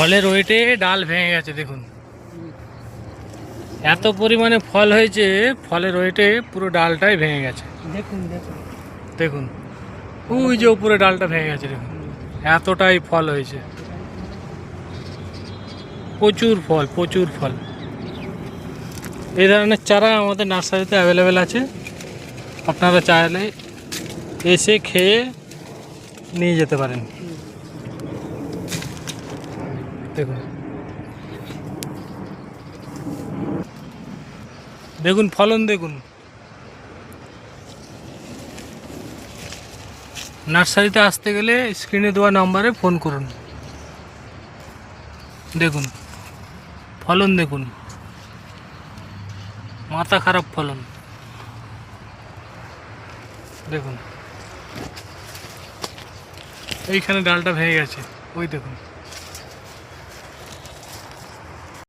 ফলের ওয়েটে ডাল ভেঙে গেছে দেখুন। এত পরিমাণে ফল হয়েছে, ফলের ওয়েটে পুরো ডালটাই ভেঙে গেছে। দেখুন দেখুন দেখুন ওই যে উপরে ডালটা ভেঙে গেছে দেখুন, এতটাই ফল হয়েছে। প্রচুর ফল, প্রচুর ফল। এই ধরনের চারা আমাদের নার্সারিতে অ্যাভেলেবেল আছে, আপনারা চাইলে এসে খেয়ে নিয়ে যেতে পারেন। দেখুন দেখুন ফলন দেখুন। নার্সারিতে আসতে গেলে স্ক্রিনে দেওয়া নম্বরে ফোন করুন। দেখুন ফলন দেখুন, মাথা খারাপ ফলন। দেখুন এইখানে ডালটা ভেঙে গেছে, ওই দেখুন।